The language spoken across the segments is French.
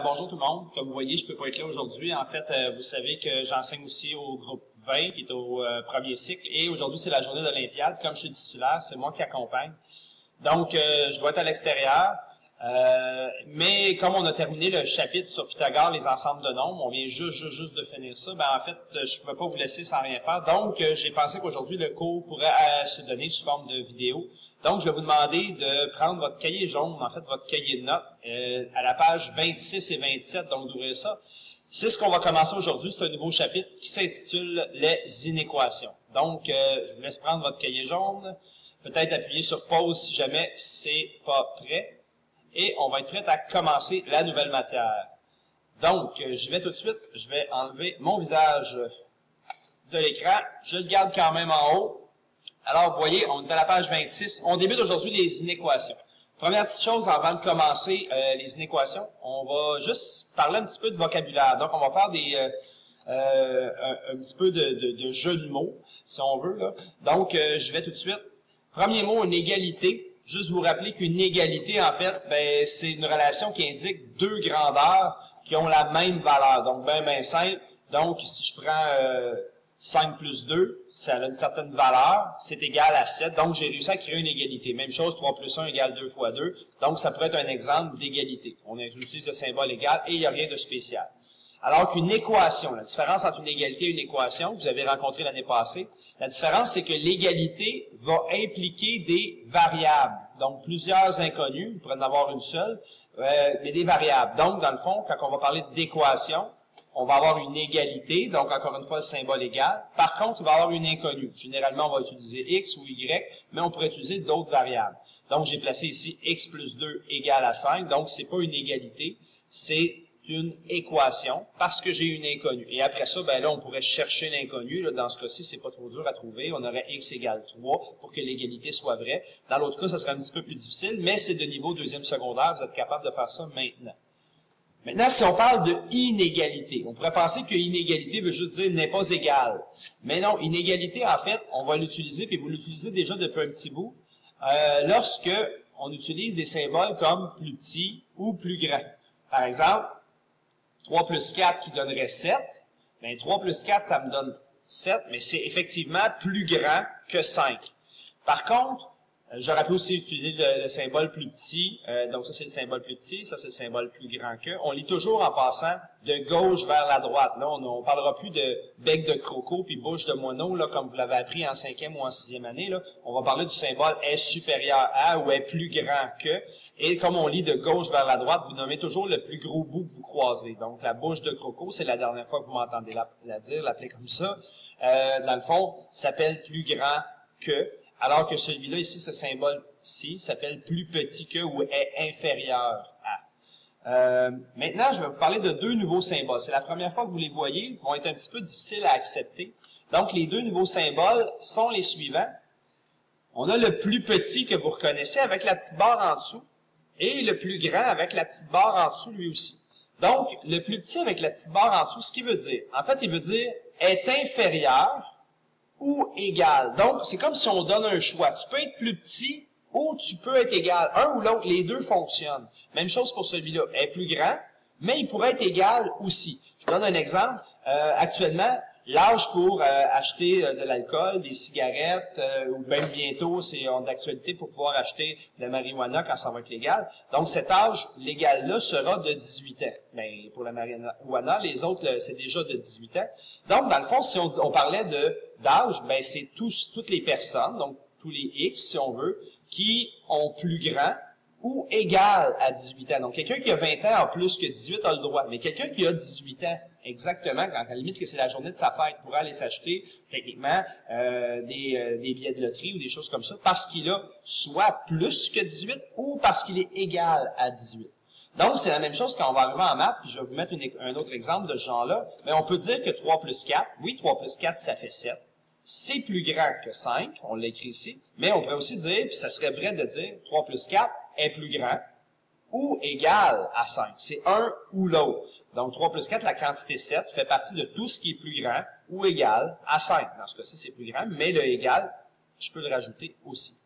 Bonjour tout le monde. Comme vous voyez, je ne peux pas être là aujourd'hui. En fait, vous savez que j'enseigne aussi au groupe 20, qui est au premier cycle. Et aujourd'hui, c'est la journée d'Olympiade. Comme je suis titulaire, c'est moi qui accompagne. Donc, je dois être à l'extérieur. Mais comme on a terminé le chapitre sur Pythagore, les ensembles de nombres, on vient juste de finir ça, en fait, je ne pouvais pas vous laisser sans rien faire. Donc, j'ai pensé qu'aujourd'hui, le cours pourrait se donner sous forme de vidéo. Donc, je vais vous demander de prendre votre cahier jaune, en fait, votre cahier de notes, à la page 26 et 27, donc d'ouvrir ça. C'est ce qu'on va commencer aujourd'hui, c'est un nouveau chapitre qui s'intitule « Les inéquations ». Donc, je vous laisse prendre votre cahier jaune, peut-être appuyer sur pause si jamais c'est pas prêt. Et on va être prêt à commencer la nouvelle matière. Donc, j'y vais tout de suite. Je vais enlever mon visage de l'écran. Je le garde quand même en haut. Alors, vous voyez, on est à la page 26. On débute aujourd'hui les inéquations. Première petite chose avant de commencer les inéquations, on va juste parler un petit peu de vocabulaire. Donc, on va faire un petit peu de jeu de mots, si on veut, là. Donc, je vais tout de suite. Premier mot, une égalité. Juste vous rappeler qu'une égalité, en fait, c'est une relation qui indique deux grandeurs qui ont la même valeur. Donc, bien simple. Donc, si je prends 5 plus 2, ça a une certaine valeur. C'est égal à 7. Donc, j'ai réussi à créer une égalité. Même chose, 3 plus 1 égale 2 fois 2. Donc, ça pourrait être un exemple d'égalité. On utilise le symbole égal et il n'y a rien de spécial. Alors qu'une équation, la différence entre une égalité et une équation, que vous avez rencontré l'année passée, la différence, c'est que l'égalité va impliquer des variables. Donc, plusieurs inconnus, il pourrait en avoir une seule, mais des variables. Donc, dans le fond, quand on va parler d'équation, on va avoir une égalité, donc encore une fois, le symbole égal. Par contre, il va y avoir une inconnue. Généralement, on va utiliser x ou y, mais on pourrait utiliser d'autres variables. Donc, j'ai placé ici x plus 2 égale à 5. Donc, c'est pas une égalité, c'est une équation parce que j'ai une inconnue. Et après ça, là, on pourrait chercher l'inconnu. Dans ce cas-ci, c'est pas trop dur à trouver. On aurait x égale 3 pour que l'égalité soit vraie. Dans l'autre cas, ça serait un petit peu plus difficile, mais c'est de niveau deuxième secondaire. Vous êtes capable de faire ça maintenant. Maintenant, si on parle de inégalité, on pourrait penser que inégalité veut juste dire n'est pas égal. Mais non, inégalité, en fait, on va l'utiliser, puis vous l'utilisez déjà depuis un petit bout, lorsque on utilise des symboles comme plus petit ou plus grand. Par exemple, 3 plus 4 qui donnerait 7. 3 plus 4, ça me donne 7, mais c'est effectivement plus grand que 5. Par contre, j'aurais pu aussi utiliser le symbole plus petit. Donc ça, c'est le symbole plus petit. Ça, c'est le symbole plus grand que. On lit toujours en passant de gauche vers la droite. Là, on parlera plus de bec de croco puis bouche de moineau, là, comme vous l'avez appris en 5e ou en 6e année. Là. On va parler du symbole est supérieur à ou est plus grand que. Et comme on lit de gauche vers la droite, vous nommez toujours le plus gros bout que vous croisez. Donc, la bouche de croco, c'est la dernière fois que vous m'entendez l'appeler comme ça. Dans le fond, s'appelle plus grand que. Alors que celui-là, ici, ce symbole-ci, s'appelle plus petit que ou est inférieur à. Maintenant, je vais vous parler de deux nouveaux symboles. C'est la première fois que vous les voyez. Ils vont être un petit peu difficiles à accepter. Donc, les deux nouveaux symboles sont les suivants. On a le plus petit que vous reconnaissez avec la petite barre en dessous et le plus grand avec la petite barre en dessous lui aussi. Donc, le plus petit avec la petite barre en dessous, ce qu'il veut dire, en fait, il veut dire est inférieur ou égal. Donc, c'est comme si on donne un choix. Tu peux être plus petit ou tu peux être égal. Un ou l'autre, les deux fonctionnent. Même chose pour celui-là. Il est plus grand, mais il pourrait être égal aussi. Je donne un exemple. Actuellement, l'âge pour acheter de l'alcool, des cigarettes, ou même bientôt, c'est d'actualité pour pouvoir acheter de la marijuana quand ça va être légal. Donc, cet âge légal-là sera de 18 ans. Mais pour la marijuana, les autres, c'est déjà de 18 ans. Donc, dans le fond, si on parlait d'âge, c'est toutes les personnes, donc tous les X, si on veut, qui ont plus grand ou égal à 18 ans. Donc, quelqu'un qui a 20 ans a plus que 18 a le droit. Mais quelqu'un qui a 18 ans, exactement, quand à la limite que c'est la journée de sa fête, pourrait aller s'acheter, techniquement, des billets de loterie ou des choses comme ça, parce qu'il a soit plus que 18 ou parce qu'il est égal à 18. Donc, c'est la même chose quand on va arriver en maths, puis je vais vous mettre un autre exemple de ce genre-là, mais on peut dire que 3 plus 4, oui, 3 plus 4, ça fait 7. C'est plus grand que 5, on l'écrit ici, mais on pourrait aussi dire, puis ça serait vrai de dire, 3 plus 4 est plus grand ou égal à 5. C'est un ou l'autre. Donc, 3 plus 4, la quantité 7, fait partie de tout ce qui est plus grand ou égal à 5. Dans ce cas-ci, c'est plus grand, mais le égal, je peux le rajouter aussi.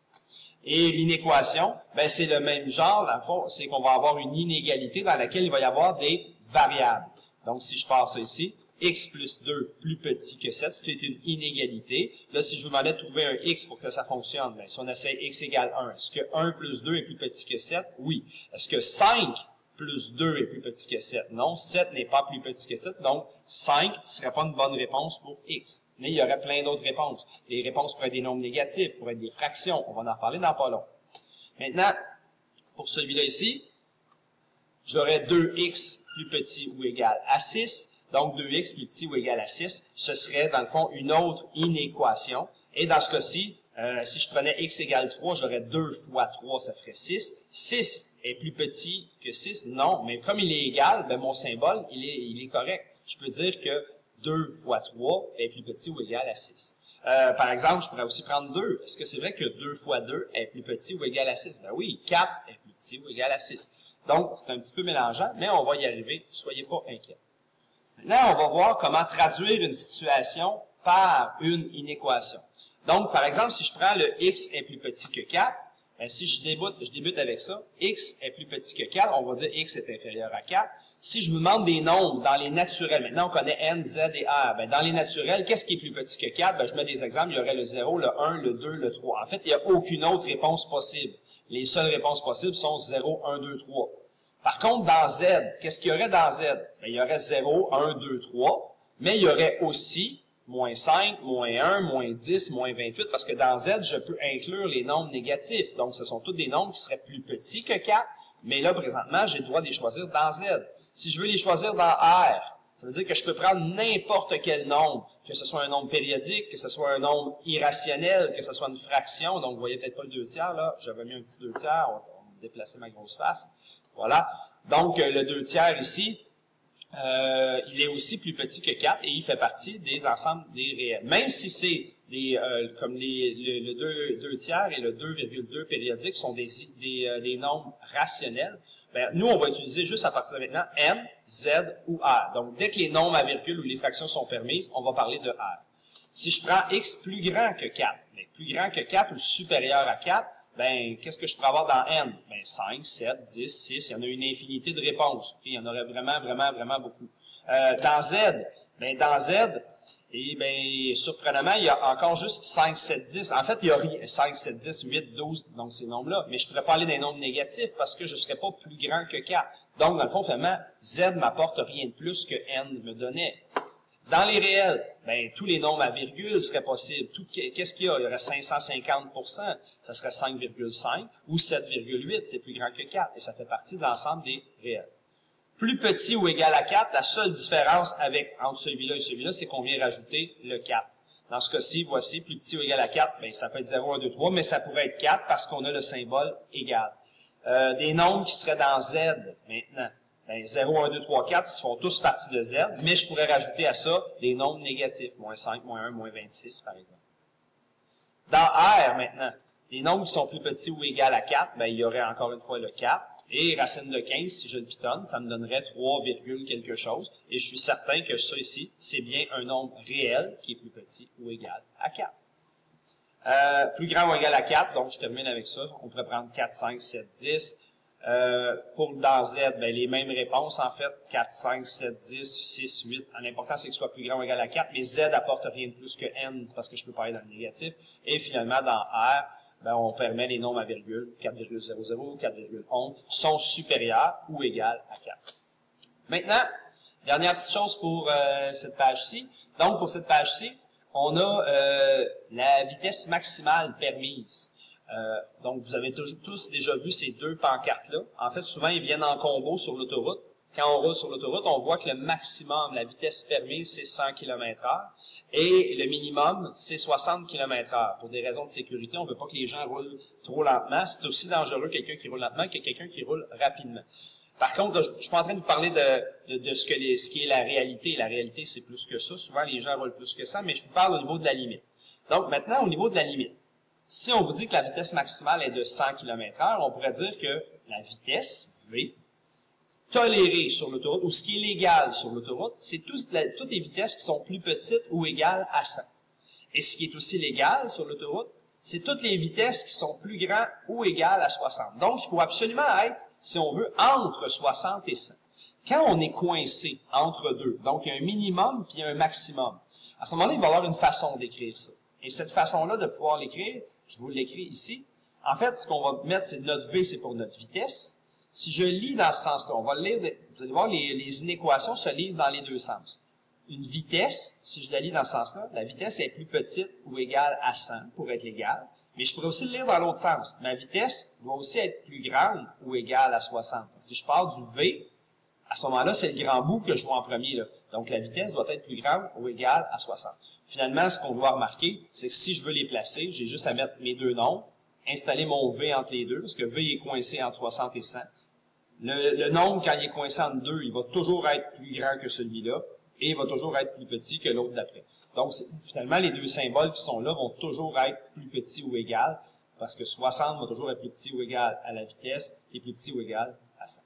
Et l'inéquation, ben c'est le même genre, dans le fond, c'est qu'on va avoir une inégalité dans laquelle il va y avoir des variables. Donc, si je passe ça ici, x plus 2 plus petit que 7, c'est une inégalité. Là, si je vous demandais de trouver un x pour que ça fonctionne, bien, si on essaie x égale 1, est-ce que 1 plus 2 est plus petit que 7? Oui. Est-ce que 5 plus 2 est plus petit que 7? Non, 7 n'est pas plus petit que 7, donc 5 ne serait pas une bonne réponse pour x. Mais il y aurait plein d'autres réponses. Les réponses pourraient être des nombres négatifs, pourraient être des fractions. On va en reparler dans pas long. Maintenant, pour celui-là ici, j'aurais 2x plus petit ou égal à 6. Donc, 2x plus petit ou égal à 6, ce serait, dans le fond, une autre inéquation. Et dans ce cas-ci, si je prenais x égale 3, j'aurais 2 fois 3, ça ferait 6. 6 est plus petit que 6? Non, mais comme il est égal, ben mon symbole, il est correct. Je peux dire que 2 fois 3 est plus petit ou égal à 6. Par exemple, je pourrais aussi prendre 2. Est-ce que c'est vrai que 2 fois 2 est plus petit ou égal à 6? Ben oui, 4 est plus petit ou égal à 6. Donc, c'est un petit peu mélangeant, mais on va y arriver. Soyez pas inquiets. Maintenant, on va voir comment traduire une situation par une inéquation. Donc, par exemple, si je prends le x est plus petit que 4, bien, si je débute avec ça, x est plus petit que 4, on va dire x est inférieur à 4. Si je vous demande des nombres dans les naturels, maintenant on connaît n, z et r, bien, dans les naturels, qu'est-ce qui est plus petit que 4? Bien, je mets des exemples, il y aurait le 0, le 1, le 2, le 3. En fait, il n'y a aucune autre réponse possible. Les seules réponses possibles sont 0, 1, 2, 3. Par contre, dans Z, qu'est-ce qu'il y aurait dans Z? Bien, il y aurait 0, 1, 2, 3, mais il y aurait aussi moins 5, moins 1, moins 10, moins 28, parce que dans Z, je peux inclure les nombres négatifs. Donc, ce sont tous des nombres qui seraient plus petits que 4, mais là, présentement, j'ai le droit de les choisir dans Z. Si je veux les choisir dans R, ça veut dire que je peux prendre n'importe quel nombre, que ce soit un nombre périodique, que ce soit un nombre irrationnel, que ce soit une fraction. Donc, vous voyez peut-être pas le 2 tiers, là. J'avais mis un petit 2 tiers, on va déplacer ma grosse face. Voilà. Donc, le 2 tiers ici, il est aussi plus petit que 4 et il fait partie des ensembles des réels. Même si c'est comme le 2 tiers et le 2,2 périodique sont des nombres rationnels, ben, nous, on va utiliser juste à partir de maintenant n, z ou r. Donc, dès que les nombres à virgule ou les fractions sont permises, on va parler de r. Si je prends x plus grand que 4, mais plus grand que 4 ou supérieur à 4, ben, qu'est-ce que je pourrais avoir dans n? Ben, 5, 7, 10, 6, il y en a une infinité de réponses. Okay? Il y en aurait vraiment, vraiment, vraiment beaucoup. Dans z, ben, dans z, et ben, surprenamment, il y a encore juste 5, 7, 10. En fait, il y a 5, 7, 10, 8, 12, donc ces nombres-là. Mais je ne pourrais pas aller dans les nombres négatifs parce que je ne serais pas plus grand que 4. Donc, dans le fond, finalement, z m'apporte rien de plus que n me donnait. Dans les réels, ben, tous les nombres à virgule seraient possibles. Qu'est-ce qu'il y a? Il y aurait 550%, ça serait 5,5 ou 7,8, c'est plus grand que 4, et ça fait partie de l'ensemble des réels. Plus petit ou égal à 4, la seule différence entre celui-là et celui-là, c'est qu'on vient rajouter le 4. Dans ce cas-ci, voici, plus petit ou égal à 4, ben, ça peut être 0, 1, 2, 3, mais ça pourrait être 4 parce qu'on a le symbole égal. Des nombres qui seraient dans Z, maintenant. Ben, 0, 1, 2, 3, 4, ils font tous partie de Z, mais je pourrais rajouter à ça des nombres négatifs, moins 5, moins 1, moins 26, par exemple. Dans R, maintenant, les nombres qui sont plus petits ou égaux à 4, ben, il y aurait encore une fois le 4, et racine de 15, si je le pitonne, ça me donnerait 3, quelque chose, et je suis certain que ça ici, c'est bien un nombre réel qui est plus petit ou égal à 4. Plus grand ou égal à 4, donc je termine avec ça, on pourrait prendre 4, 5, 7, 10, pour dans Z, ben, les mêmes réponses, en fait, 4, 5, 7, 10, 6, 8. L'important, c'est que ce soit plus grand ou égal à 4, mais Z apporte rien de plus que N, parce que je peux pas aller dans le négatif. Et finalement, dans R, ben, on permet les nombres à virgule, 4,00, 4,11, sont supérieurs ou égales à 4. Maintenant, dernière petite chose pour cette page-ci. Donc, pour cette page-ci, on a la vitesse maximale permise. Donc, vous avez tous déjà vu ces deux pancartes-là. En fait, souvent, ils viennent en combo sur l'autoroute. Quand on roule sur l'autoroute, on voit que le maximum, la vitesse permise, c'est 100 km/h. Et le minimum, c'est 60 km/h. Pour des raisons de sécurité, on ne veut pas que les gens roulent trop lentement. C'est aussi dangereux quelqu'un qui roule lentement que quelqu'un qui roule rapidement. Par contre, je suis pas en train de vous parler de ce qui est la réalité. La réalité, c'est plus que ça. Souvent, les gens roulent plus que ça, mais je vous parle au niveau de la limite. Donc, maintenant, au niveau de la limite. Si on vous dit que la vitesse maximale est de 100 km/h, on pourrait dire que la vitesse, V, tolérée sur l'autoroute, ou ce qui est légal sur l'autoroute, c'est toutes les vitesses qui sont plus petites ou égales à 100. Et ce qui est aussi légal sur l'autoroute, c'est toutes les vitesses qui sont plus grandes ou égales à 60. Donc, il faut absolument être, si on veut, entre 60 et 100. Quand on est coincé entre deux, donc il y a un minimum puis un maximum, à ce moment-là, il va y avoir une façon d'écrire ça. Et cette façon-là de pouvoir l'écrire, je vous l'écris ici. En fait, ce qu'on va mettre, c'est notre V, c'est pour notre vitesse. Si je lis dans ce sens-là, on va le lire, vous allez voir, les inéquations se lisent dans les deux sens. Une vitesse, si je la lis dans ce sens-là, la vitesse est plus petite ou égale à 100 pour être légale. Mais je pourrais aussi le lire dans l'autre sens. Ma vitesse doit aussi être plus grande ou égale à 60. Si je pars du V, à ce moment-là, c'est le grand bout que je vois en premier, là. Donc, la vitesse doit être plus grande ou égale à 60. Finalement, ce qu'on doit remarquer, c'est que si je veux les placer, j'ai juste à mettre mes deux nombres, installer mon V entre les deux, parce que V est coincé entre 60 et 100. Le nombre, quand il est coincé entre deux, il va toujours être plus grand que celui-là, et il va toujours être plus petit que l'autre d'après. Donc, finalement, les deux symboles qui sont là vont toujours être plus petits ou égales, parce que 60 va toujours être plus petit ou égal à la vitesse, et plus petit ou égal à 100.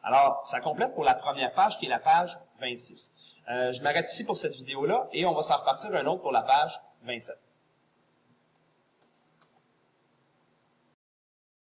Alors, ça complète pour la première page, qui est la page 26. Je m'arrête ici pour cette vidéo-là, et on va s'en repartir un autre pour la page 27.